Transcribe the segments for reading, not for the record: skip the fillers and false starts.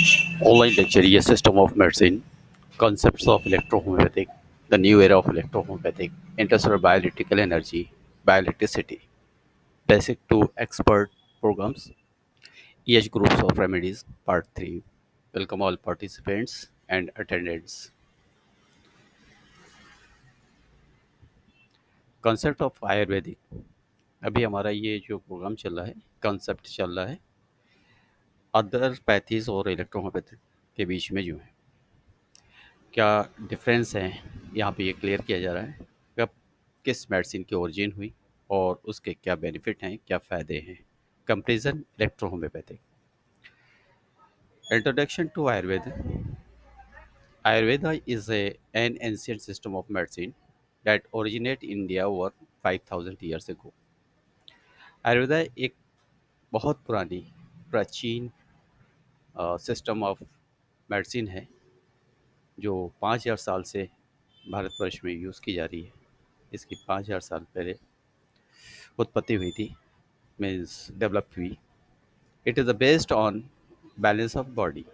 Online lecture, a system of medicine, concepts of electrohomeopathic, the new era of electrohomeopathic, industrial bioelectrical energy, bioelectricity, basic to expert programs, EH groups of remedies, part 3. Welcome all participants and attendants. Concept of Ayurvedic. अभी हमारा ये जो programme चल रहा है, concept चल रहा है अदर पैथीज और इलेक्ट्रोहोम्योपैथी के बीच में जो है क्या डिफरेंस है, यहाँ पे ये क्लियर किया जा रहा है कब किस मेडिसिन की ओरिजिन हुई और उसके क्या बेनिफिट हैं, क्या फ़ायदे हैं। Comparison electrohomeopathic. Introduction to Ayurveda. Ayurveda is an ancient system of medicine that originated in India over 5000 years ago. Ayurveda एक बहुत पुरानी प्राचीन सिस्टम ऑफ मेडिसिन है जो 5000 साल से भारतवर्ष में यूज़ की जा रही है। इसकी 5000 साल पहले उत्पत्ति हुई थी, मीन्स डेवलप हुई। It is based on balance of body.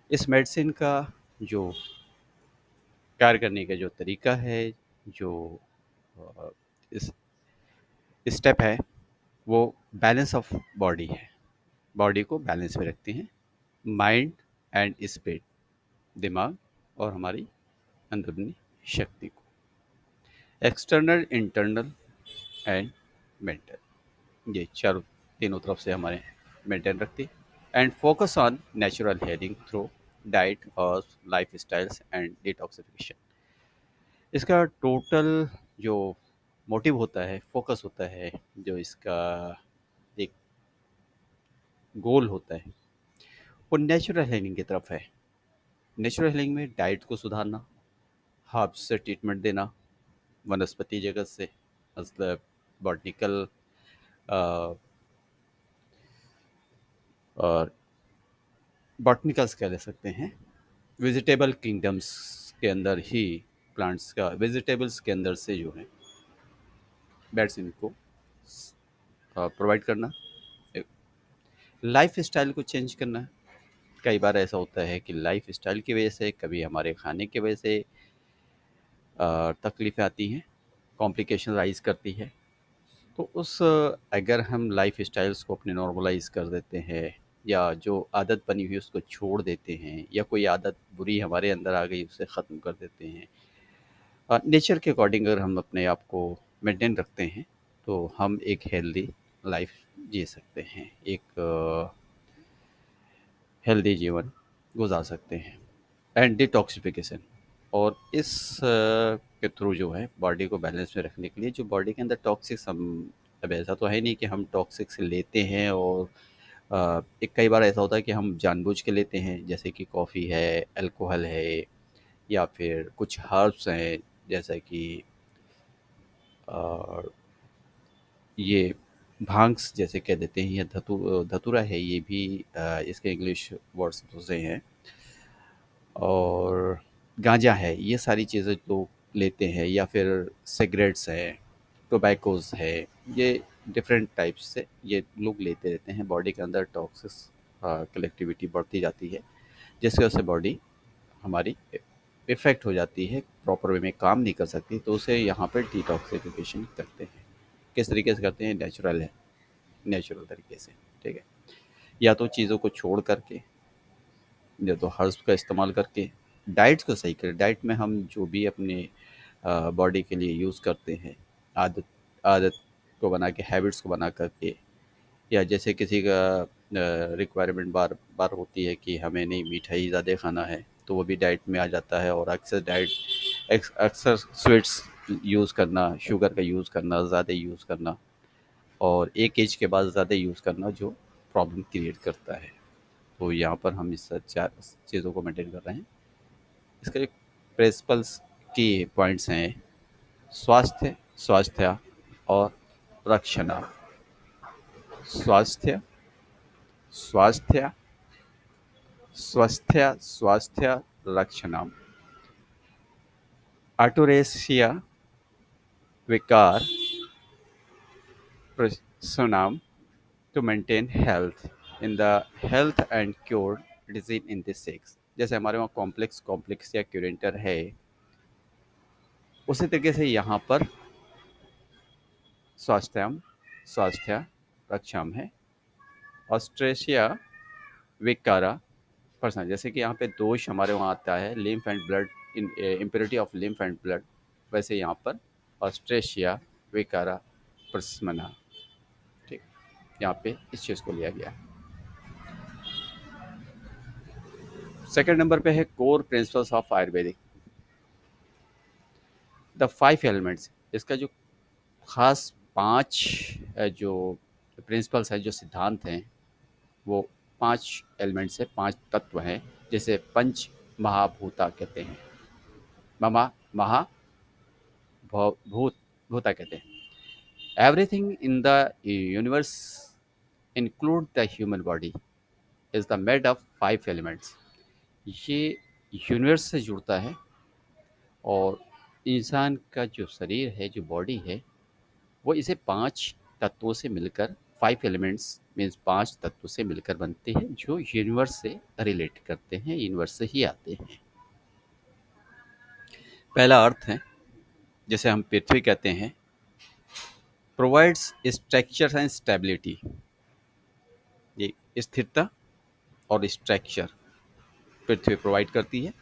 इस मेडिसिन का जो कार्य करने का जो तरीका है, जो अ, इस स्टेप है, वो बैलेंस ऑफ बॉडी है। बॉडी को बैलेंस में रखते हैं, माइंड एंड स्पिरिट, दिमाग और हमारी अंदरूनी शक्ति को, एक्सटर्नल, इंटरनल एंड मेंटल, ये चारों तीनों तरफ से हमारे मेंटेन रखती है। And focus on natural healing through diet और लाइफ स्टाइल्स एंड डिटॉक्सिफिकेशन। इसका टोटल जो मोटिव होता है, फोकस होता है, जो इसका एक गोल होता है, वो नेचुरल हीलिंग की तरफ है। नेचुरल हीलिंग में डाइट को सुधारना, हर्ब्स से ट्रीटमेंट देना, वनस्पति जगत से, मतलब बॉटनिकल और बॉटनिकल्स कह ले सकते हैं, वेजिटेबल किंगडम्स के अंदर ही प्लांट्स का, वेजिटेबल्स के अंदर से जो है मेडिसिन को प्रोवाइड करना, लाइफ स्टाइल को चेंज करना। कई बार ऐसा होता है कि लाइफ स्टाइल की वजह से, कभी हमारे खाने की वजह से तकलीफ़ें आती हैं, कॉम्प्लिकेशन राइज करती है। तो उस अगर हम लाइफ स्टाइल्स को अपने नॉर्मलाइज कर देते हैं, या जो आदत बनी हुई है उसको छोड़ देते हैं, या कोई आदत बुरी हमारे अंदर आ गई उसे ख़त्म कर देते हैं, नेचर के अकॉर्डिंग अगर हम अपने आप को मेंटेन रखते हैं, तो हम एक हेल्दी लाइफ जी सकते हैं, एक हेल्दी जीवन गुजार सकते हैं। एंड डिटॉक्सिफिकेशन, और इस के थ्रू जो है बॉडी को बैलेंस में रखने के लिए, जो बॉडी के अंदर टॉक्सिक्स, हम अब ऐसा तो है नहीं कि हम टॉक्सिक्स लेते हैं और एक कई बार ऐसा होता है कि हम जानबूझ के लेते हैं, जैसे कि कॉफ़ी है, अल्कोहल है, या फिर कुछ हर्ब्स हैं, जैसा कि अ, ये भांग्स जैसे कह देते हैं, या धतूरा है, ये भी इसके इंग्लिश वर्ड्स दूसरे हैं, और गांजा है, ये सारी चीज़ें लोग लेते हैं, या फिर सिगरेट्स है, टोबैकोस है, ये डिफरेंट टाइप्स से ये लोग लेते रहते हैं। बॉडी के अंदर टॉक्सिस कलेक्टिविटी बढ़ती जाती है, जिसकी वजह से बॉडी हमारी इफ़ेक्ट हो जाती है, प्रॉपर वे में काम नहीं कर सकती, तो उसे यहाँ पर डिटॉक्सिफिकेशन करते हैं। किस तरीके से करते हैं? नेचुरल है, नेचुरल तरीके से, ठीक है। या तो चीज़ों को छोड़ करके, या तो हर्ब्स का इस्तेमाल करके, डाइट्स को सही करें। डाइट में हम जो भी अपने बॉडी के लिए यूज़ करते हैं, आदत आदत को बना के, हैबिट्स को बना करके, या जैसे किसी का रिक्वायरमेंट बार बार होती है कि हमें नहीं मिठाई ज़्यादा खाना है, तो वो भी डाइट में आ जाता है। और अक्सर अक्सर स्वीट्स यूज़ करना, शुगर का यूज़ करना, ज़्यादा यूज़ करना, और एक एज के बाद ज़्यादा यूज़ करना जो प्रॉब्लम क्रिएट करता है। तो यहाँ पर हम इस चार चीज़ों को मेंटेन कर रहे हैं। इसका एक प्रिंसिपल्स की पॉइंट्स हैं: स्वास्थ्य, स्वास्थ्य और रक्षणा। स्वास्थ्य, स्वास्थ्य, स्वास्थ्य, स्वास्थ्य, रक्षणा। आटोरेसिया विकार प्रसनाम, to maintain health. In the health and cure disease in this sex. जैसे हमारे वहाँ कॉम्प्लेक्स कॉम्प्लेक्स या क्यूरेंटर है, उसी तरीके से यहाँ पर स्वास्थ्यम स्वास्थ्य रक्षाम है। ऑस्ट्रेशिया विकारा पर्सन, जैसे कि यहाँ पे दोष हमारे वहाँ आता है lymph and blood, in impurity of lymph and blood, वैसे यहाँ पर ऑस्ट्रेशिया विकारा प्रस्मना। ठीक, यहाँ पे इस चीज़ को लिया गया है। सेकंड नंबर पे है core principles of Ayurvedic, the five elements. इसका जो खास पांच जो प्रिंसिपल्स हैं, जो सिद्धांत हैं, वो पांच एलिमेंट्स है, पांच तत्व हैं, जैसे पंच महाभूता कहते हैं। ममा महा भूत भूता कहते हैं। Everything in the universe include the human body is the made of five elements. ये यूनिवर्स से जुड़ता है, और इंसान का जो शरीर है, जो बॉडी है, वो इसे पांच तत्वों से मिलकर, फाइव एलिमेंट्स मीन्स पांच तत्वों से मिलकर बनते हैं, जो यूनिवर्स से रिलेट करते हैं, यूनिवर्स से ही आते हैं। पहला अर्थ है, जैसे हम पृथ्वी कहते हैं, प्रोवाइड्स स्ट्रक्चर एंड स्टेबिलिटी। ये स्थिरता और स्ट्रक्चर पृथ्वी प्रोवाइड करती है।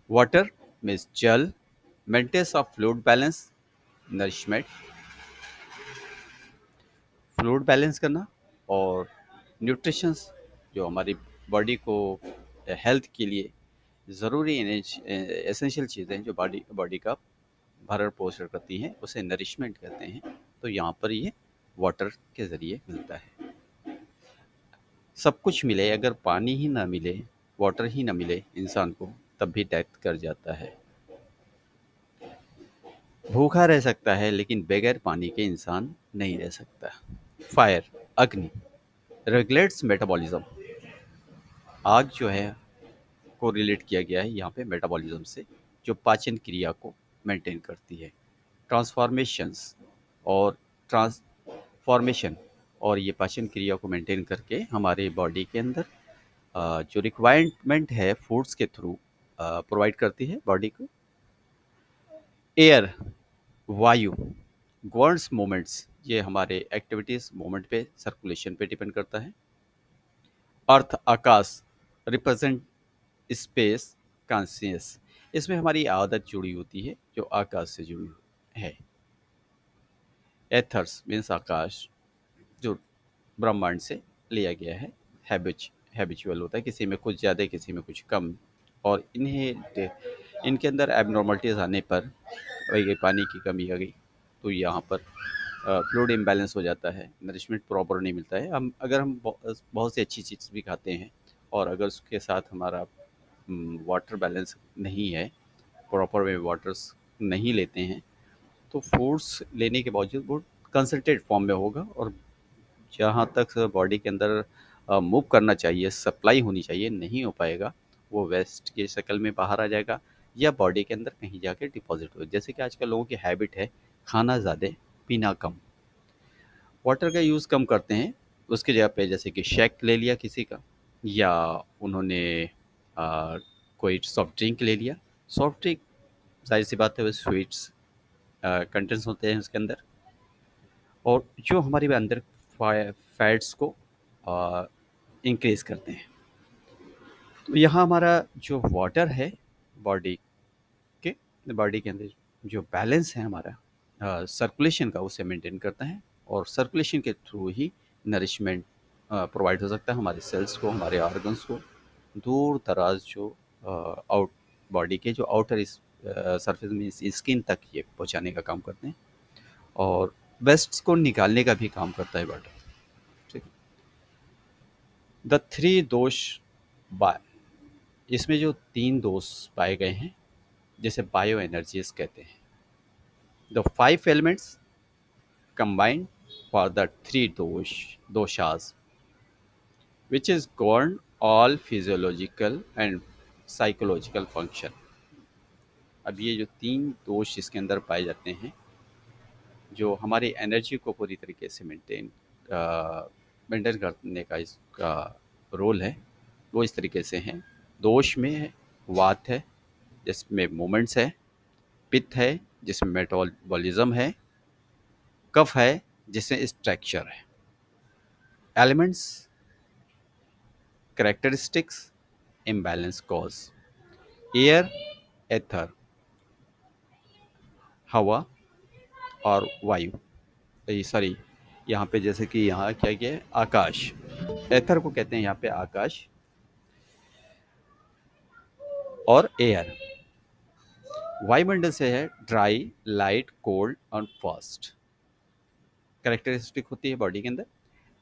वाटर मीन्स जल, maintenance of fluid balance, nourishment, fluid balance करना, और न्यूट्रिशंस, जो हमारी बॉडी को हेल्थ के लिए ज़रूरी एसेंशियल चीज़ें जो बॉडी बॉडी का भरण पोषण करती हैं, उसे नरिशमेंट कहते हैं। तो यहाँ पर ये वाटर के ज़रिए मिलता है। सब कुछ मिले, अगर पानी ही ना मिले, वाटर ही ना मिले इंसान को, तब भी डेथ कर जाता है। भूखा रह सकता है, लेकिन बगैर पानी के इंसान नहीं रह सकता। फायर, अग्नि, रेगुलेट्स मेटाबॉलिज्म। आग जो है को रिलेट किया गया है यहाँ पे मेटाबॉलिज्म से, जो पाचन क्रिया को मेंटेन करती है। ट्रांसफॉर्मेशंस और ट्रांसफॉर्मेशन, और ये पाचन क्रिया को मेंटेन करके हमारे बॉडी के अंदर जो रिक्वायरमेंट है फूड्स के थ्रू प्रोवाइड करती है बॉडी को। एयर, वायु, गवर्न्स मोमेंट्स, ये हमारे एक्टिविटीज मोमेंट पे, सर्कुलेशन पे डिपेंड करता है। अर्थ, आकाश, रिप्रेजेंट स्पेस कॉन्शियस, इसमें हमारी आदत जुड़ी होती है जो आकाश से जुड़ी है। एथर्स मीन्स आकाश, जो ब्रह्मांड से लिया गया है। हैबिचुअल होता है, किसी में कुछ ज़्यादा, किसी में कुछ कम, और इनके अंदर एबनॉर्मलिटीज आने पर, वही पानी की कमी आ गई तो यहाँ पर फ्लूइड इम्बैलेंस हो जाता है, नरिशमेंट प्रॉपर नहीं मिलता है। हम अगर हम बहुत सी अच्छी चीज़ भी खाते हैं, और अगर उसके साथ हमारा वाटर बैलेंस नहीं है, प्रॉपर वे वाटर्स नहीं लेते हैं, तो फूड्स लेने के बावजूद वो कंसनट्रेट फॉर्म में होगा, और जहाँ तक बॉडी के अंदर मूव करना चाहिए, सप्लाई होनी चाहिए, नहीं हो पाएगा। वो वेस्ट की शक्ल में बाहर आ जाएगा, या बॉडी के अंदर कहीं जाके डिपॉजिट हो। जैसे कि आजकल लोगों की हैबिट है खाना ज़्यादा, पीना कम, वाटर का यूज़ कम करते हैं। उसकी जगह पे जैसे कि शेक ले लिया किसी का, या उन्होंने आ, कोई सॉफ्ट ड्रिंक ले लिया। सॉफ्ट ड्रिंक, जाहिर सी बात है, वो स्वीट्स कंटेंट्स होते हैं उसके अंदर, और जो हमारे अंदर फैट्स को इंक्रीज करते हैं। तो यहाँ हमारा जो वाटर है, बॉडी के बॉडी के अंदर जो बैलेंस है हमारा सर्कुलेशन का, उसे मेंटेन करता है, और सर्कुलेशन के थ्रू ही नरिशमेंट प्रोवाइड हो सकता है हमारे सेल्स को, हमारे ऑर्गन्स को, दूर दराज जो आउट बॉडी के जो आउटर सरफेस में स्किन तक ये पहुँचाने का काम करते हैं, और वेस्ट्स को निकालने का भी काम करता है वाटर। ठीक। द थ्री दोष बाय, इसमें जो तीन दोष पाए गए हैं, जैसे बायो एनर्जीज कहते हैं। The five elements combined for the three doshas, which is govern all physiological and psychological function। अब ये जो तीन दोष इसके अंदर पाए जाते हैं, जो हमारी एनर्जी को पूरी तरीके से मेंटेन मेंटेन करने का इसका रोल है वो इस तरीके से हैं। दोष में है, वात है जिसमें मूवमेंट्स है, पित्त है जिसमें मेटाबॉलिज्म है, कफ है जिसमें स्ट्रक्चर है। Elements, characteristics, imbalance cause, air, ether, हवा और वायु, सॉरी, यहाँ पे जैसे कि यहाँ क्या क्या है, आकाश, एथर को कहते हैं यहाँ पे आकाश, और एयर। वायुमंडल से है ड्राई, लाइट, कोल्ड और फास्ट। कैरेक्टरिस्टिक होती है बॉडी के अंदर,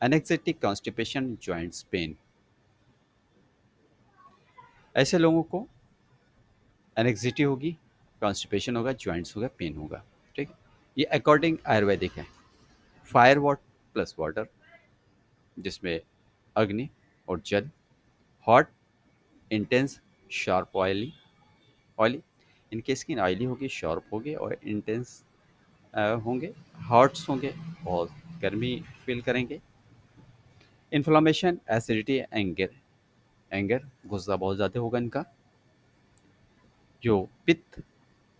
एनेक्सिटिक, कॉन्स्टिपेशन, जॉइंट्स पेन। ऐसे लोगों को एनेक्सिटी होगी, कॉन्स्टिपेशन होगा, जॉइंट्स होगा, पेन होगा। ठीक है, ये अकॉर्डिंग आयुर्वेदिक है। फायर वॉट प्लस वाटर, जिसमें अग्नि और जल। Hot, intense, sharp, oily. Oily, इनकी स्किन ऑयली होगी, शार्प होगी और इंटेंस होंगे, हॉट्स होंगे और गर्मी फील करेंगे। Inflammation, acidity, anger. एंगर, गुस्सा बहुत ज़्यादा होगा इनका। जो पित्त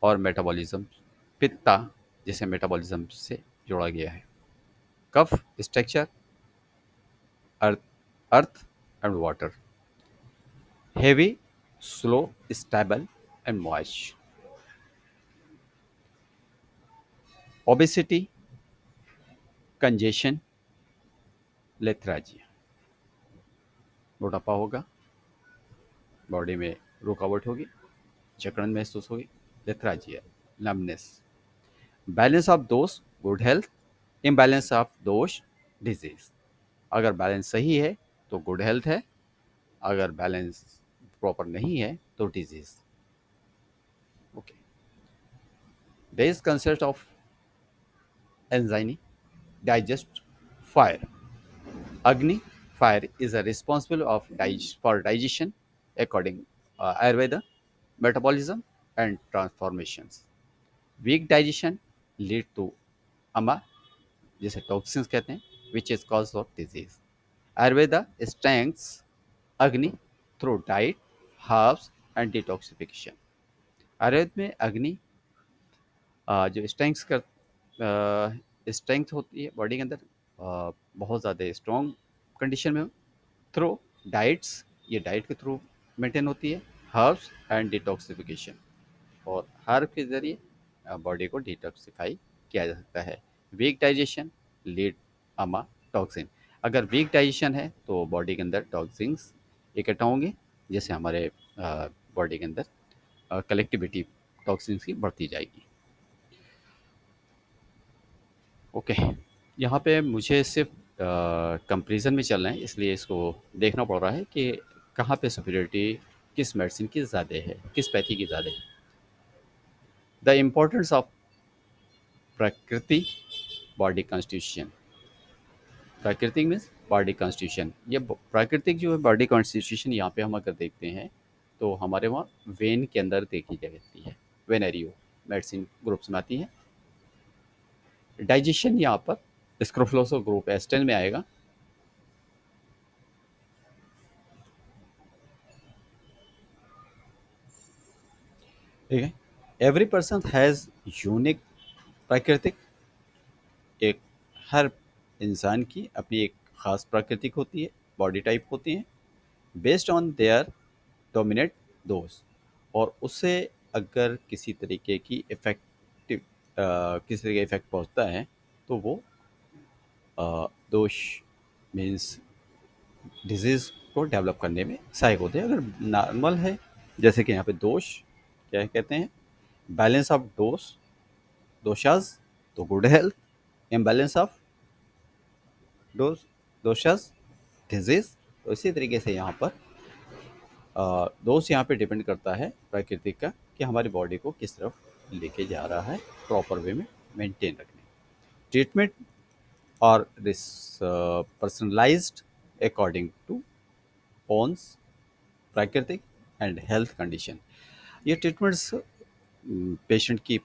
और मेटाबॉलिज्म, पित्ता जिसे मेटाबॉलिज्म से जोड़ा गया है। कफ, structure, earth, earth and water. Heavy, slow, stable and moist. Obesity, congestion, lethargy. मोटापा होगा, बॉडी में रुकावट होगी, जकड़न महसूस होगी, lethargy, numbness. Balance of dosha, good health. Imbalance of dosha, disease. अगर बैलेंस सही है तो गुड हेल्थ है, अगर बैलेंस प्रॉपर नहीं है तो disease. Okay, this concept of एंजाइनी, digest, fire. Agni, fire, is a responsible of for digestion according Ayurveda, metabolism and transformations. Weak digestion lead to ama, जिसे टॉक्सिन्स कहते हैं, which is cause of disease. Ayurveda strengthens Agni through diet, herbs and detoxification. Ayurveda में अग्नि जो strength होती है body के अंदर, बहुत ज़्यादा स्ट्रॉन्ग कंडीशन में हो, थ्रू डाइट्स, ये डाइट के थ्रू मेंटेन होती है, हर्ब्स एंड डिटॉक्सिफिकेशन, और हर्ब के ज़रिए बॉडी को डिटॉक्सिफाई किया जा सकता है। वीक डाइजेशन लीड अमा टॉक्सिन, अगर वीक डाइजेशन है तो बॉडी के अंदर टॉक्सिन्स इकट्ठा होंगे, जैसे हमारे बॉडी के अंदर कलेक्टिविटी टॉक्सिन्स की बढ़ती जाएगी। ओके, यहाँ पे मुझे सिर्फ कंपैरिजन में चलना है, इसलिए इसको देखना पड़ रहा है कि कहाँ पे सुपीरियरिटी किस मेडिसिन की ज़्यादा है, किस पैथी की ज़्यादा है। द इम्पोर्टेंस ऑफ प्रकृति, बॉडी कॉन्स्टिट्यूशन। प्राकृतिक मीन्स बॉडी कॉन्स्टिट्यूशन, ये प्राकृतिक जो है बॉडी कॉन्स्टिट्यूशन, यहाँ पे हम अगर देखते हैं तो हमारे वहाँ वेन के अंदर देखी जाती है, वेनेरियो मेडिसिन ग्रुप्स में आती है। डाइजेशन यहाँ पर स्क्रोफलोसो ग्रुप एस्टेन में आएगा। ठीक है, एवरी पर्सन हैज़ यूनिक प्राकृतिक, एक हर इंसान की अपनी एक ख़ास प्राकृतिक होती है, बॉडी टाइप होती है, बेस्ड ऑन देयर डोमिनेट दोष, और उससे अगर किसी तरीके की इफेक्टिव किसी तरीके इफेक्ट पहुंचता है तो वो दोष मीन्स डिजीज़ को डेवलप करने में सहायक होते हैं। अगर नॉर्मल है, जैसे कि यहाँ पे दोष क्या कहते हैं, बैलेंस ऑफ डोज, दोषाज तो good health, imbalance of dose, doshas disease. तो इसी तरीके से यहाँ पर दोष यहाँ पे डिपेंड करता है प्राकृतिक का, कि हमारी बॉडी को किस तरफ लेके जा रहा है प्रॉपर वे में मेंटेन रखने। ट्रीटमेंट और this personalised according to one's प्राकृतिक एंड हेल्थ कंडीशन। ये ट्रीटमेंट्स पेशेंट की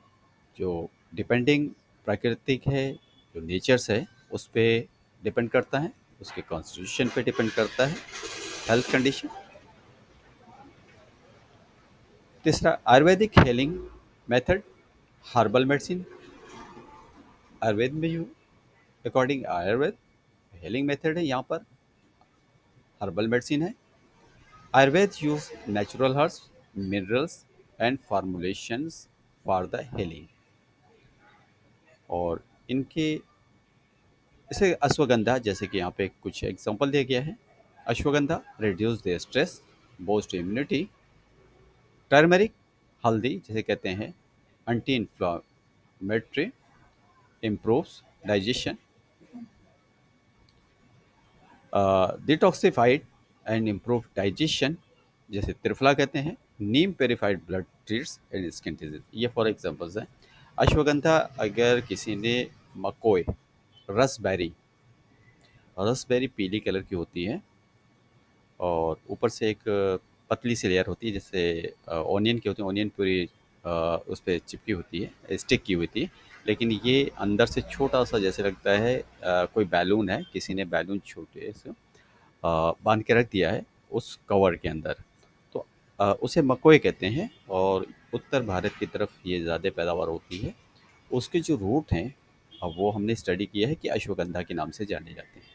जो डिपेंडिंग प्राकृतिक है, जो नेचर्स है, उस पे डिपेंड करता है। उसके कॉन्स्टिट्यूशन पे डिपेंड करता है, हेल्थ कंडीशन। तीसरा Ayurvedic healing method, herbal medicine. Ayurveda में जो अकॉर्डिंग आयुर्वेद हीलिंग मेथड है, यहाँ पर हर्बल मेडिसिन है। Ayurveda use natural herbs, minerals and formulations for the healing. और इनके जैसे अश्वगंधा, जैसे कि यहाँ पे कुछ एग्जांपल दिया गया है। Ashwagandha reduce the stress, boost immunity. Turmeric, हल्दी जिसे कहते हैं, anti inflammatory, improves digestion. Detoxified and improve digestion, जैसे त्रिफला कहते हैं। Neem purified blood treats and skin disease, ये फॉर एग्जांपल्स हैं। अश्वगंधा अगर किसी ने मकोई, रसबेरी, रसबेरी पीली कलर की होती है और ऊपर से एक पतली सी लेयर होती है, जैसे ऑनियन की होती है, ऑनियन पूरी उस पर चिपकी होती है, स्टिक की होती है। लेकिन ये अंदर से छोटा सा जैसे लगता है कोई बैलून है, किसी ने बैलून छोटे से बांध के रख दिया है उस कवर के अंदर। तो उसे मकोई कहते हैं और उत्तर भारत की तरफ ये ज़्यादा पैदावार होती है। उसके जो रूट हैं, अब वो हमने स्टडी किया है कि अश्वगंधा के नाम से जाने जाते हैं।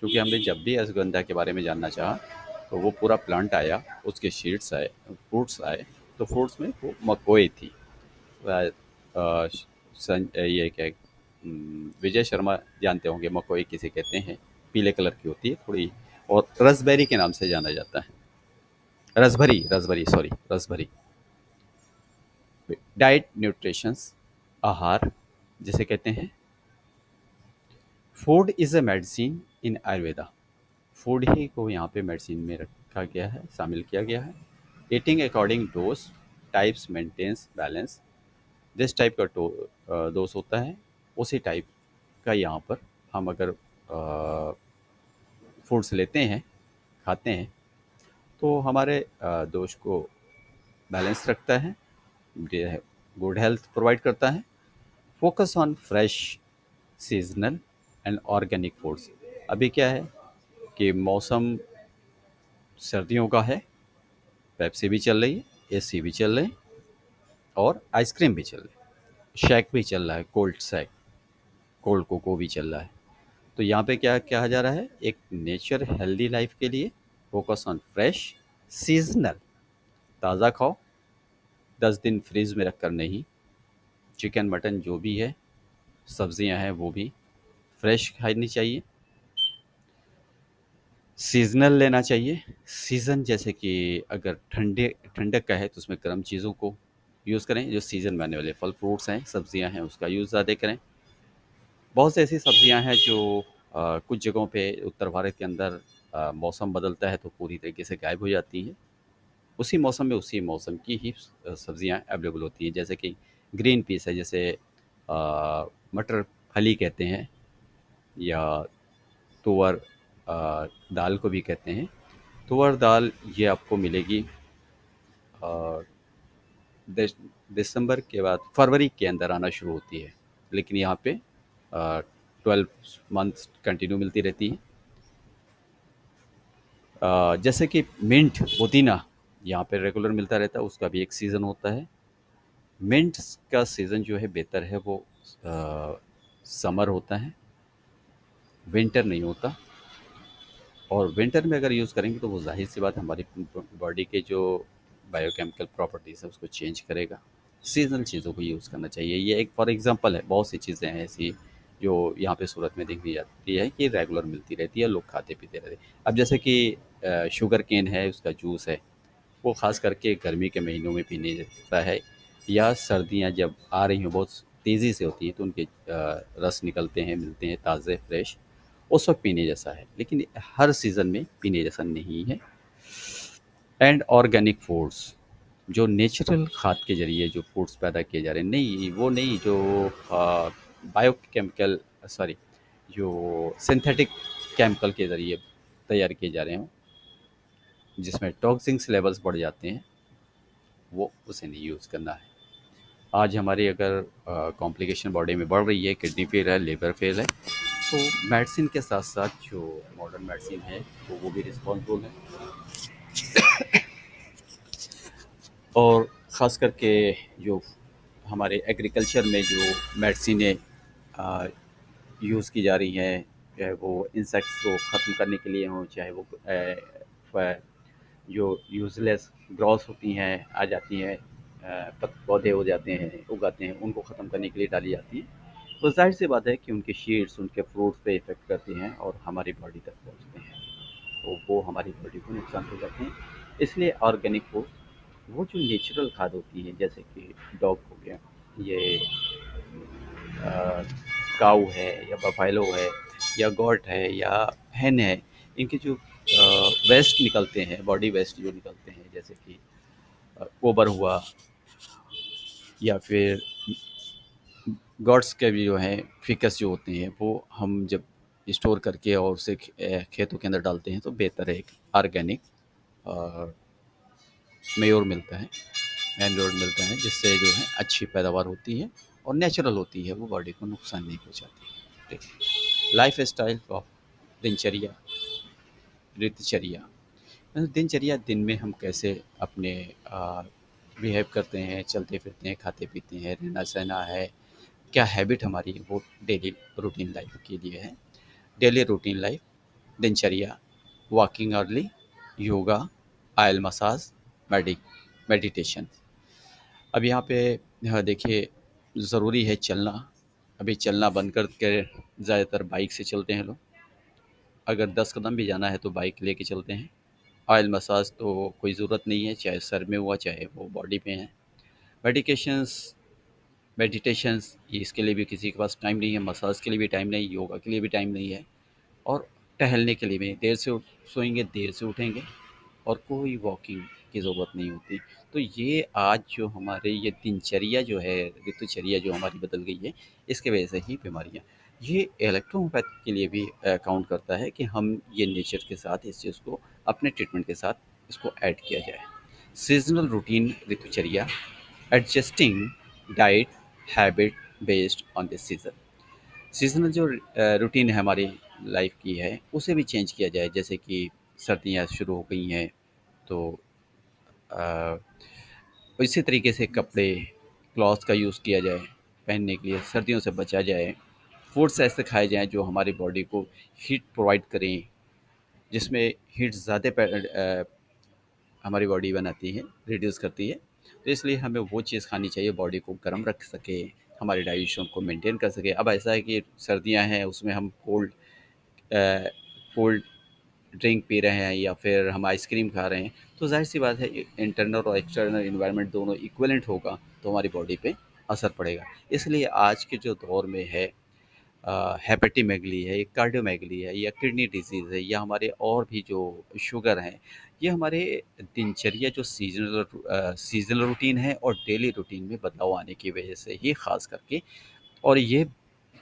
क्योंकि हमने जब भी अश्वगंधा के बारे में जानना चाहा तो वो पूरा प्लांट आया, उसके सीड्स आए, फ्रूट्स आए। तो फ्रूट्स में वो मकोई थी। ये क्या विजय शर्मा जानते होंगे, मकोई किसे कहते हैं, पीले कलर की होती है थोड़ी। और रसबेरी के नाम से जाना जाता है। रसभरी, रसभरी, सॉरी, रसभरी। डाइट न्यूट्रिशंस, आहार जिसे कहते हैं। Food is a medicine in Ayurveda. Food ही को यहाँ पे मेडिसिन में रखा गया है, शामिल किया गया है। Eating according dose, types maintenance balance. जिस टाइप का डोज होता है उसी टाइप का यहाँ पर हम अगर फूड्स लेते हैं, खाते हैं, तो हमारे दोष को बैलेंस रखता है, गुड हेल्थ प्रोवाइड करता है। Focus on fresh, seasonal and organic foods. अभी क्या है कि मौसम सर्दियों का है, पेप्सी भी चल रही है, एसी भी चल रहे हैं और आइसक्रीम भी चल रही है, शेक भी चल रहा है, कोल्ड शेक, कोल्ड कोको भी चल रहा है। तो यहाँ पे क्या कहा जा रहा है, एक नेचर हेल्दी लाइफ के लिए फोकस ऑन फ्रेश, सीजनल, ताज़ा खाओ, 10 दिन फ्रिज में रख कर नहीं। चिकन मटन जो भी है, सब्जियां हैं वो भी फ्रेश खानी चाहिए। सीज़नल लेना चाहिए। सीज़न जैसे कि अगर ठंडक का है तो उसमें गर्म चीज़ों को यूज़ करें। जो सीज़न में आने वाले फल फ्रूट्स हैं, सब्जियां हैं, उसका यूज़ ज़्यादा करें। बहुत सी ऐसी सब्जियां हैं जो कुछ जगहों पे उत्तर भारत के अंदर मौसम बदलता है तो पूरी तरीके से गायब हो जाती हैं। उसी मौसम में उसी मौसम की ही सब्जियां अवेलेबल होती हैं। जैसे कि ग्रीन पीस है, जैसे मटर फली कहते हैं, या तुअर दाल को भी कहते हैं। तुअर दाल ये आपको मिलेगी अ, दिस दिसंबर के बाद फरवरी के अंदर आना शुरू होती है। लेकिन यहाँ पे 12 मंथ्स कंटिन्यू मिलती रहती है। जैसे कि मिंट, पुदीना यहाँ पे रेगुलर मिलता रहता है, उसका भी एक सीज़न होता है। मिंट का सीज़न जो है बेहतर है वो समर होता है, विंटर नहीं होता। और विंटर में अगर यूज़ करेंगे तो वो ज़ाहिर सी बात हमारी बॉडी के जो बायोकेमिकल प्रॉपर्टीज़ है उसको चेंज करेगा। सीज़नल चीज़ों को यूज़ करना चाहिए। ये एक फॉर एग्जांपल है, बहुत सी चीज़ें हैं ऐसी जो यहाँ पे सूरत में देखी जाती है कि रेगुलर मिलती रहती है, लोग खाते पीते रहते हैं। अब जैसे कि शुगर केन है, उसका जूस है, वो ख़ास करके गर्मी के महीनों में पीने जाता है, या सर्दियाँ जब आ रही हों बहुत तेज़ी से होती हैं तो उनके रस निकलते हैं, मिलते हैं ताज़े फ्रेश, उस वक्त पीने जैसा है। लेकिन हर सीज़न में पीने जैसा नहीं है। एंड ऑर्गेनिक फूड्स, जो नेचुरल खाद के ज़रिए जो फूड्स पैदा किए जा रहे हैं, नहीं वो नहीं जो बायोकेमिकल, सॉरी, जो सिंथेटिक केमिकल के ज़रिए तैयार किए जा रहे हों, जिसमें टॉक्सिन्स लेवल्स बढ़ जाते हैं, वो उसे नहीं यूज़ करना है। आज हमारी अगर कॉम्प्लिकेशन बॉडी में बढ़ रही है, किडनी फेल है, लिवर फेल है, तो मेडिसिन के साथ-साथ जो मॉडर्न मेडिसिन है, तो वो भी रिस्पॉन्सिबल है और ख़ास करके जो हमारे एग्रीकल्चर में जो मेडिसिनें अ, यूज़ की जा रही हैं, चाहे वो इंसेक्ट्स को ख़त्म करने के लिए हों, चाहे वो फ जो यूज़लेस ग्रॉस होती हैं, आ जाती हैं, पौधे हो जाते हैं, उगाते हैं, उनको ख़त्म करने के लिए डाली जाती हैं। तो ज़ाहिर-सी बात है कि उनके सीड्स, उनके फ्रूट्स पे इफ़ेक्ट करती हैं और हमारी बॉडी तक पहुँचते हैं। तो वो हमारी बॉडी को नुकसान पहुँचाते हैं। इसलिए ऑर्गेनिक फूड, वो जो नेचुरल खाद होती है, जैसे कि डॉग हो गया, ये अ, काऊ है या बफैलो है या गॉट है या hen है, इनके जो वेस्ट निकलते हैं, बॉडी वेस्ट जो निकलते हैं, जैसे कि गोबर हुआ या फिर गॉट्स के भी जो हैं फिकस जो होते हैं, वो हम जब स्टोर करके और उसे खेतों के अंदर डालते हैं तो बेहतर है, एक ऑर्गेनिक मेयोर मिलता है, मैन्योर मिलता है, जिससे जो है अच्छी पैदावार होती है और नेचुरल होती है, वो बॉडी को नुकसान नहीं पहुँचाती है। ठीक। लाइफ स्टाइल ऑफ दिनचर्या, दिनचर्या दिनचर्या, दिन में हम कैसे अपने बिहेव करते हैं, चलते फिरते हैं, खाते पीते हैं, रहना सहना है, क्या हैबिट हमारी, वो डेली रूटीन लाइफ के लिए है। डेली रूटीन लाइफ, दिनचर्या, walking early, yoga, oil massage, medi meditation. अब यहाँ पे देखिए, ज़रूरी है चलना। अभी चलना बंद करके ज़्यादातर बाइक से चलते हैं लोग। अगर 10 कदम भी जाना है तो बाइक लेके चलते हैं। ऑयल मसाज तो कोई ज़रूरत नहीं है, चाहे सर में हुआ, चाहे वो बॉडी पे है। मेडिकेशंस मेडिटेशंस, ये इसके लिए भी किसी के पास टाइम नहीं है, मसाज के लिए भी टाइम नहीं, योगा के लिए भी टाइम नहीं है और टहलने के लिए भी देर से सोएंगे, देर से उठेंगे और कोई वॉकिंग की ज़रूरत नहीं होती। तो ये आज जो हमारे ये दिनचर्या जो है, ऋतुचर्या जो हमारी बदल गई है, इसकी वजह से ही बीमारियाँ, ये इलेक्ट्रोपैथी के लिए भी काउंट करता है कि हम ये नेचर के साथ इस चीज़ को अपने ट्रीटमेंट के साथ इसको ऐड किया जाए। सीजनल रूटीन, ऋतुचर्या, adjusting diet habit based on the season. Seasonal जो रूटीन है हमारी लाइफ की है, उसे भी चेंज किया जाए। जैसे कि सर्दियाँ शुरू हो गई हैं, तो अ, इसी तरीके से कपड़े, क्लॉथ्स का यूज़ किया जाए, पहनने के लिए सर्दियों से बचा जाए। फूड्स ऐसे खाए जाएँ जो हमारी बॉडी को हीट प्रोवाइड करें, जिसमें हीट ज़्यादा हमारी बॉडी बनाती है, रिड्यूस करती है। तो इसलिए हमें वो चीज़ खानी चाहिए, बॉडी को गर्म रख सके, हमारे डाइजेशन को मेंटेन कर सके। अब ऐसा है कि सर्दियाँ हैं, उसमें हम कोल्ड ड्रिंक पी रहे हैं या फिर हम आइसक्रीम खा रहे हैं, तो ज़ाहिर-सी बात है, इंटरनल और एक्सटर्नल एनवायरनमेंट दोनों इक्विवेलेंट होगा, तो हमारी बॉडी पे असर पड़ेगा। इसलिए आज के जो दौर में है, हेपेटिमेगली है, कार्डियोमेगली है या किडनी डिजीज़ है या हमारे और भी जो शुगर हैं, ये हमारे दिनचर्या जो सीज़नल रूटीन है और डेली रूटीन में बदलाव आने की वजह से ही ख़ास करके, और ये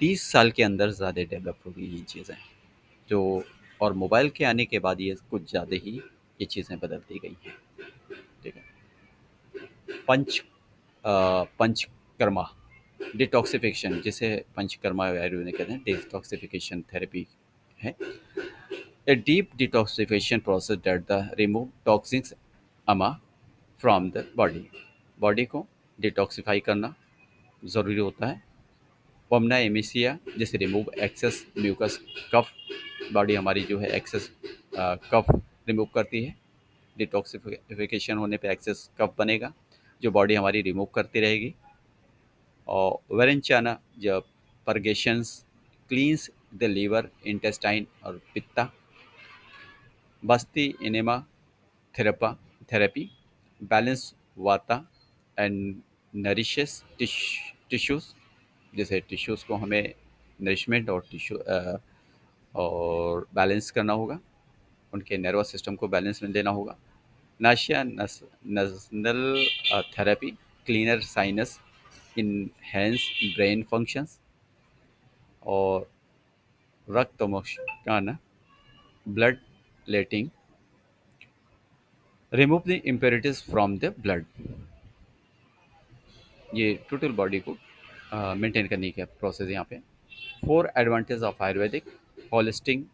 30 साल के अंदर ज़्यादा डेवलप हो गई ये चीज़ें। जो और मोबाइल के आने के बाद ये कुछ ज़्यादा ही ये चीज़ें बदलती गई हैं। ठीक है। पंचकर्मा डिटॉक्सिफिकेशन, जिसे पंचकर्मा आयुर्वेद में कहते हैं, डिटॉक्सिफिकेशन थेरेपी है। A deep detoxification process that the remove toxins अमा फ्रॉम द बॉडी। बॉडी को डिटॉक्सिफाई करना ज़रूरी होता है। पमना एमिसिया, जैसे रिमूव एक्सेस म्यूकस, कफ, बॉडी हमारी जो है एक्सेस कफ रिमूव करती है। डिटॉक्सिफिकेशन होने पे एक्सेस कफ बनेगा, जो बॉडी हमारी रिमूव करती रहेगी। और वेरेंचाना, जब परगेशंस क्लींस द लीवर, इंटेस्टाइन और पित्ता। बस्ती इनेमा थेरेपा थेरेपी बैलेंस वाता एंड नरिशेस टिश्यूज़, जैसे टिश्यूज़ को हमें नरिशमेंट और और बैलेंस करना होगा, उनके नर्वस सिस्टम को बैलेंस में देना होगा। नाशिया nasal therapy cleaner sinus enhance brain functions. और रक्तमोक्षण blood letting remove the impurities from the blood. ये टोटल बॉडी को मेंटेन करने का प्रोसेस यहाँ पे। Four advantage of Ayurvedic holistic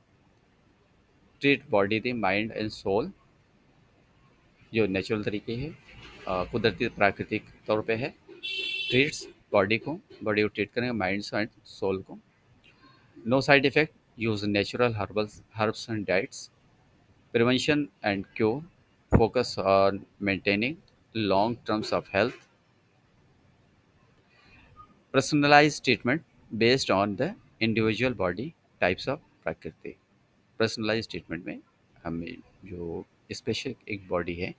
treat body the mind and soul, जो नेचुरल तरीके है, कुदरती प्राकृतिक तौर पे है। ट्रीट्स बॉडी को ट्रीट करेंगे, माइंड एंड सोल को। No side effect, use natural herbs and diets. Prevention and cure, focus on maintaining long terms of health. Personalized treatment based on the individual body types of प्रकृति। Personalise treatment में हमें जो special एक body है,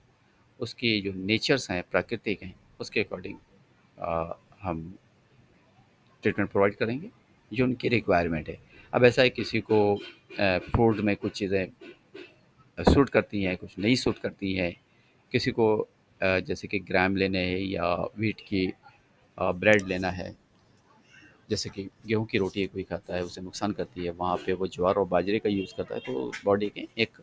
उसकी जो natures हैं प्राकृतिक हैं, उसके अकॉर्डिंग हम ट्रीटमेंट प्रोवाइड करेंगे जो उनकी रिक्वायरमेंट है। अब ऐसा है किसी को फूड में कुछ चीज़ें सूट करती हैं, कुछ नहीं सूट करती हैं। किसी को जैसे कि ग्राम लेने हैं या व्हीट की ब्रेड लेना है, जैसे कि गेहूं की रोटी कोई खाता है उसे नुकसान करती है, वहाँ पे वो ज्वार और बाजरे का यूज़ करता है, तो बॉडी के एक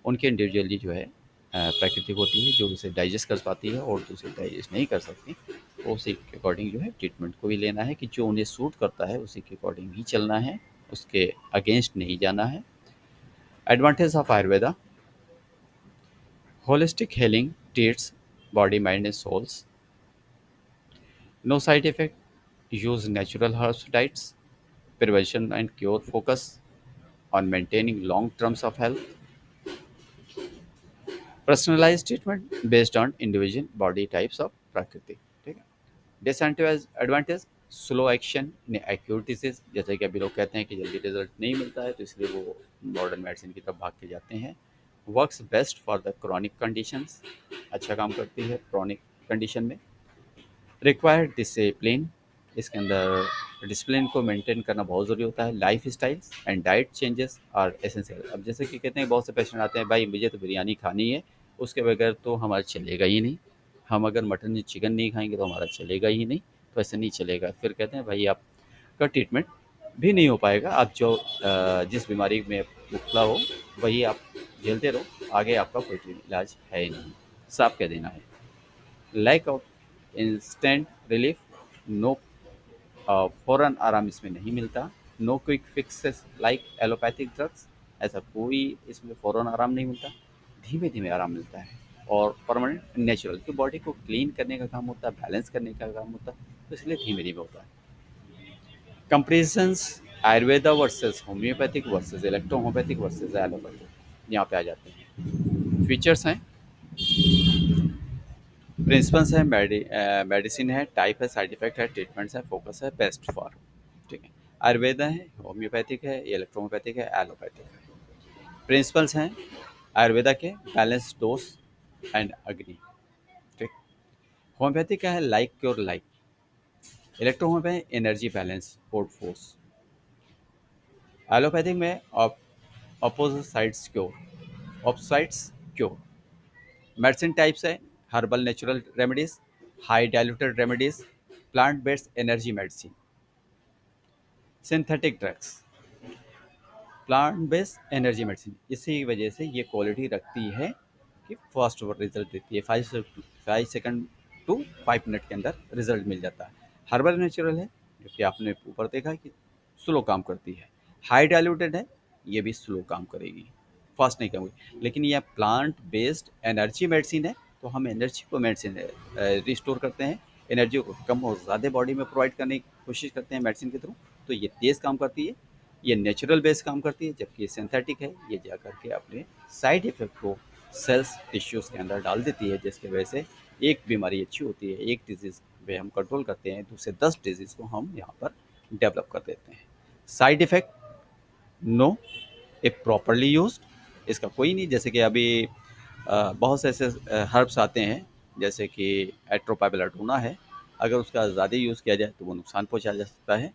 उनके इंडिविजुअली जो है प्राकृतिक होती है जो उसे डाइजेस्ट कर पाती है, और जो उसे डाइजेस्ट नहीं कर सकती तो उसी के अकॉर्डिंग जो है ट्रीटमेंट को भी लेना है कि जो उन्हें सूट करता है उसी के अकॉर्डिंग ही चलना है, उसके अगेंस्ट नहीं जाना है। Advantage of Ayurveda: holistic healing treats body, mind and souls. No side effect. Use natural herbs diets. Prevention and cure focus on maintaining long terms of health. Personalized treatment based on individual body types of prakriti. ठीक है। Disadvantage: slow action in acute disease, जैसे कि अभी लोग कहते हैं कि जल्दी रिजल्ट नहीं मिलता है तो इसलिए वो मॉडर्न मेडिसिन की तरफ भाग के जाते हैं। Works best for the chronic conditions, अच्छा काम करती है क्रॉनिक कंडीशन में। रिक्वायर्ड डिसिप्लिन, इसके अंदर डिसिप्लिन को मेंटेन करना बहुत ज़रूरी होता है। Lifestyles and diet changes are essential. अब जैसे कि कहते हैं बहुत से पेशेंट आते हैं, भाई मुझे तो बिरयानी खानी है, उसके बगैर तो हमारा चलेगा ही नहीं, हम अगर मटन चिकन नहीं खाएंगे तो हमारा चलेगा ही नहीं, तो ऐसे नहीं चलेगा। फिर कहते हैं भाई आपका ट्रीटमेंट भी नहीं हो पाएगा, आप जो जिस बीमारी में मुबतला हो वही आप झेलते रहो, आगे आपका कोई इलाज है ही नहीं। साफ कह देना है। Lack of instant relief, no फ़ौरन आराम इसमें नहीं मिलता। No quick fixes like allopathic drugs, ऐसा कोई इसमें फ़ौरन आराम नहीं मिलता, धीमे धीमे आराम मिलता है। और परमानेंट नेचुरल, कि बॉडी को क्लीन करने का काम होता है, बैलेंस करने का काम होता है, तो इसलिए धीमे धीमे होता है। Comparisons: Ayurveda versus homeopathic versus electro homeopathic versus allopathic, यहाँ पे आ जाते हैं। फीचर्स हैं, प्रिंसिपल्स है, मेडिसिन है, टाइप है, साइड इफेक्ट है, ट्रीटमेंट्स है, फोकस है, बेस्ट फॉर। ठीक है। आयुर्वेदा है, होम्योपैथिक है, इलेक्ट्रोहोम्योपैथिक है, एलोपैथिक है। प्रिंसिपल्स हैं आयुर्वेदा के: बैलेंस डोज एंड अग्नि। ठीक। होम्योपैथिक का है like cure like. Electrohomeopathic energy balance code force. Allopathic में opposite sides cure, opposites cure. Medicine types है herbal natural remedies, high diluted remedies, plant based energy medicine. Synthetic drugs, plant based energy medicine, इसी वजह से ये quality रखती है कि fast result देती है, 5 सेकंड टू 5 मिनट के अंदर रिजल्ट मिल जाता है। हर्बल नेचुरल है, जो कि आपने ऊपर देखा कि स्लो काम करती है। हाई डाइल्यूटेड है, ये भी स्लो काम करेगी, फास्ट नहीं काम करेगी। लेकिन यह प्लांट बेस्ड एनर्जी मेडिसिन है, तो हम एनर्जी को मेडिसिन रिस्टोर करते हैं, एनर्जी को कम और ज़्यादा बॉडी में प्रोवाइड करने की कोशिश करते हैं मेडिसिन के थ्रू, तो ये तेज़ काम करती है, ये नेचुरल बेस काम करती है। जबकि ये सिंथेटिक है, ये जा करके अपने साइड इफेक्ट को सेल्स टिश्यूज़ के अंदर डाल देती है, जिसकी वजह से एक बीमारी अच्छी होती है, एक डिजीज़ पे हम कंट्रोल करते हैं, दूसरे 10 डिजीज़ को हम यहाँ पर डेवलप कर देते हैं। Side effect: no, if properly used, इसका कोई नहीं। जैसे कि अभी बहुत से ऐसे हर्ब्स आते हैं, जैसे कि एट्रोपाइबलाटोना है, अगर उसका ज़्यादा यूज़ किया जाए तो वो नुकसान पहुँचा जा सकता है।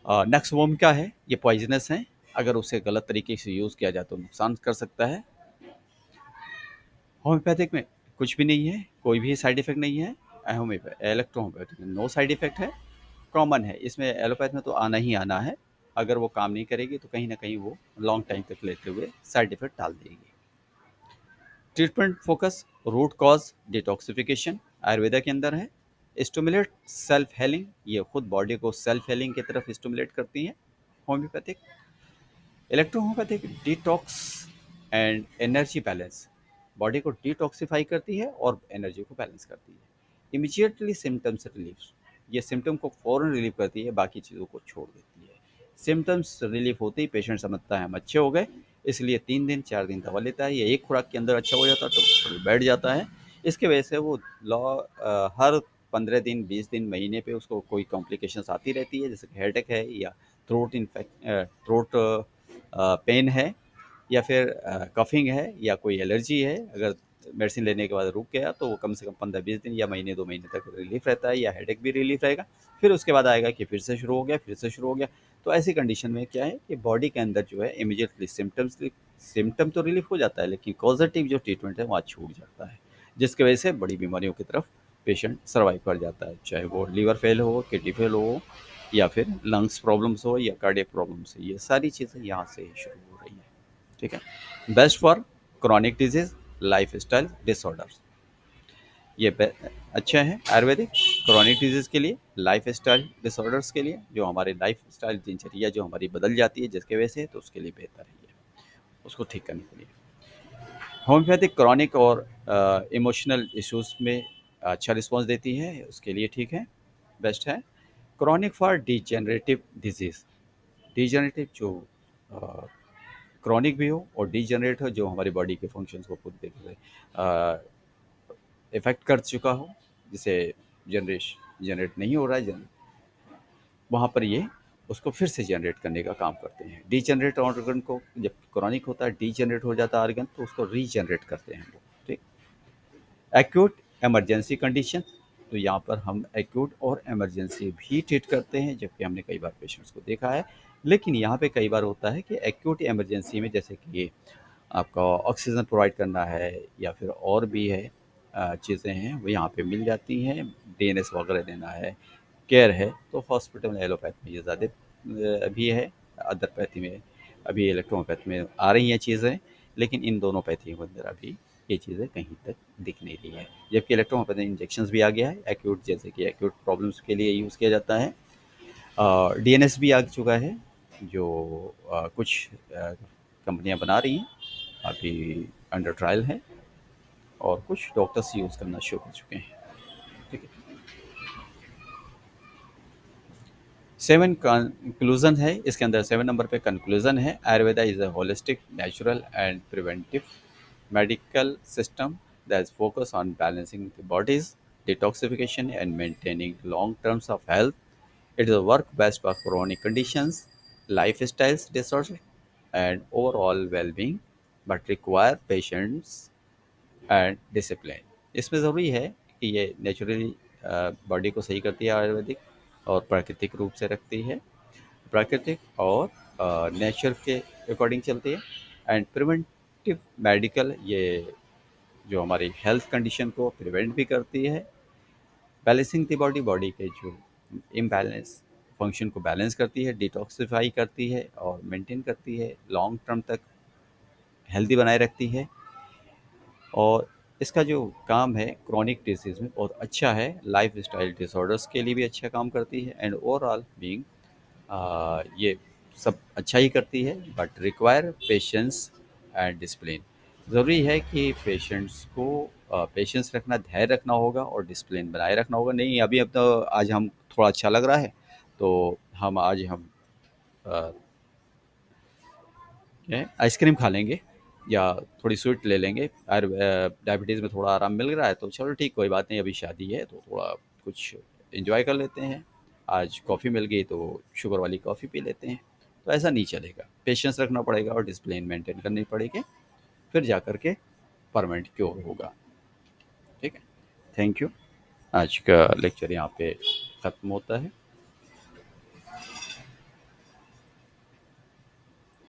नक्स वोमिका है, ये पॉइजनस है, अगर उसे गलत तरीके से यूज़ किया जाए तो नुकसान कर सकता है। होम्योपैथिक में कुछ भी नहीं है, कोई भी साइड इफेक्ट नहीं है। इलेक्ट्रो होम्योपैथिक में नो साइड इफेक्ट है, कॉमन है। इसमें एलोपैथ में तो आना ही आना है, अगर वो काम नहीं करेगी तो कहीं ना कहीं वो लॉन्ग टाइम तक लेते हुए साइड इफेक्ट डाल देगी। Treatment focus: root cause detoxification, Ayurveda के अंदर है। स्टिमुलेट सेल्फ हेलिंग, ये खुद बॉडी को सेल्फ हेलिंग की तरफ स्टिमुलेट करती हैं। Homeopathic electrohomeopathic detox and energy balance, body को डिटॉक्सिफाई करती है और एनर्जी को बैलेंस करती है। इमीडिएटली सिम्टम्स रिलीफ, ये सिम्टम को फ़ौरन रिलीव करती है, बाकी चीज़ों को छोड़ देती है। सिम्टम्स रिलीफ होते ही पेशेंट समझता है हम अच्छे हो गए, इसलिए 3 दिन 4 दिन दवा लेता है, या एक खुराक के अंदर अच्छा हो जाता है तो फिर बैठ जाता है। इसके वजह से वो हर 15 दिन 20 दिन महीने पे उसको कोई कॉम्प्लिकेशंस आती रहती है, जैसे कि हेडेक है, या थ्रोट पेन है, या फिर कफिंग है, या कोई एलर्जी है। अगर मेडिसिन लेने के बाद रुक गया तो वो कम से कम 15-20 दिन या महीने 2 महीने तक रिलीफ रहता है, या हेडेक भी रिलीफ रहेगा। फिर उसके बाद आएगा कि फिर से शुरू हो गया, फिर से शुरू हो गया। तो ऐसी कंडीशन में क्या है कि बॉडी के अंदर जो है इमीडिएटली सिम्टम तो रिलीफ हो जाता है, लेकिन पॉजिटिव जो ट्रीटमेंट है वहाँ छूट जाता है, जिसकी वजह से बड़ी बीमारियों की तरफ पेशेंट सर्वाइव कर जाता है, चाहे वो लीवर फेल हो, किडनी फेल हो, या फिर लंग्स प्रॉब्लम्स हो, या कार्डियक प्रॉब्लम्स हो। ये सारी चीज़ें यहाँ से ही शुरू हो रही हैं। ठीक है। Best for chronic disease, life style disorders, ये अच्छा है आयुर्वेदिक क्रॉनिक डिजीज के लिए, लाइफ स्टाइल डिसऑर्डर्स के लिए, जो हमारे लाइफ स्टाइल दिनचर्या जो हमारी बदल जाती है जिसके वजह से, तो उसके लिए बेहतर है ये, उसको ठीक करने के लिए। होम्योपैथिक क्रॉनिक और इमोशनल इश्यूज में अच्छा रिस्पॉन्स देती है, उसके लिए ठीक है, बेस्ट है। Chronic for degenerative disease, degenerative जो क्रॉनिक भी हो और डिजेनरेट हो, जो हमारी बॉडी के फंक्शंस को पूरी तरीके से इफेक्ट कर चुका हो, जिसे जनरेट नहीं हो रहा है, वहाँ पर ये उसको फिर से जनरेट करने का काम करते हैं। डीजनरेट ऑर्गन को जब क्रॉनिक होता है, डीजनरेट हो जाता है ऑर्गन, तो उसको रीजनरेट करते हैं वो। ठीक। एक्यूट इमरजेंसी कंडीशन, तो यहाँ पर हम एक्यूट और इमरजेंसी भी ट्रीट करते हैं, जबकि हमने कई बार पेशेंट्स को देखा है। लेकिन यहाँ पे कई बार होता है कि एक्यूट इमरजेंसी में, जैसे कि आपका ऑक्सीजन प्रोवाइड करना है, या फिर और भी है चीज़ें हैं वो यहाँ पे मिल जाती हैं, डीएनएस वगैरह देना है, केयर है, तो हॉस्पिटल में एलोपैथ में ये ज़्यादा भी है, अदरपैथी में अभी इलेक्ट्रोपैथी में आ रही हैं चीज़ें, लेकिन इन दोनों पैथियों के अंदर अभी ये चीज़ें कहीं तक दिख नहीं रही हैं। जबकि इलेक्ट्रोपैथी इंजेक्शंस भी आ गया है एक्यूट, जैसे कि एक्यूट प्रॉब्लम्स के लिए यूज़ किया जाता है। डीएनएस भी आ चुका है, जो कुछ कंपनियां बना रही हैं, अभी अंडर ट्रायल है, और कुछ डॉक्टर्स यूज़ करना शुरू कर चुके हैं। ठीक है। 7 कंक्लूजन है इसके अंदर, 7 नंबर पे कंक्लूजन है, Ayurveda is a holistic natural and preventive medical system that is focused on balancing the body's detoxification and maintaining long terms of health. It is a work best for chronic conditions, lifestyles disorders, and overall well-being, but require patience and discipline. इसमें ज़रूरी है कि ये naturally body को सही करती है आयुर्वेदिक, और प्राकृतिक रूप से रखती है, प्राकृतिक और नेचर के अकॉर्डिंग चलती है। एंड प्रिवेंटिव मेडिकल, ये जो हमारी हेल्थ कंडीशन को प्रिवेंट भी करती है। बैलेंसिंग द बॉडी, बॉडी के जो इम्बैलेंस फंक्शन को बैलेंस करती है, डिटॉक्सिफाई करती है और मेंटेन करती है, लॉन्ग टर्म तक हेल्दी बनाए रखती है। और इसका जो काम है क्रॉनिक डिसीज़ में बहुत अच्छा है, लाइफ स्टाइल डिसऑर्डर्स के लिए भी अच्छा काम करती है, एंड ओवरऑल बीइंग ये सब अच्छा ही करती है, but require patience and discipline. ज़रूरी है कि पेशेंट्स को पेशेंस रखना, धैर्य रखना होगा, और डिसिप्लिन बनाए रखना होगा। नहीं अभी, अब तो आज हम थोड़ा अच्छा लग रहा है, तो हम आज हम अ, क्या है, आइसक्रीम खा लेंगे, या थोड़ी स्वीट ले लेंगे, और डायबिटीज़ में थोड़ा आराम मिल रहा है तो चलो ठीक, कोई बात नहीं, अभी शादी है तो थोड़ा कुछ एंजॉय कर लेते हैं, आज कॉफ़ी मिल गई तो शुगर वाली कॉफ़ी पी लेते हैं। तो ऐसा नहीं चलेगा, पेशेंस रखना पड़ेगा और डिसिप्लिन मेंटेन करनी पड़ेगी, फिर जा कर के परमानेंट क्योर होगा। ठीक है। Thank you. आज का लेक्चर यहाँ पे ख़त्म होता है।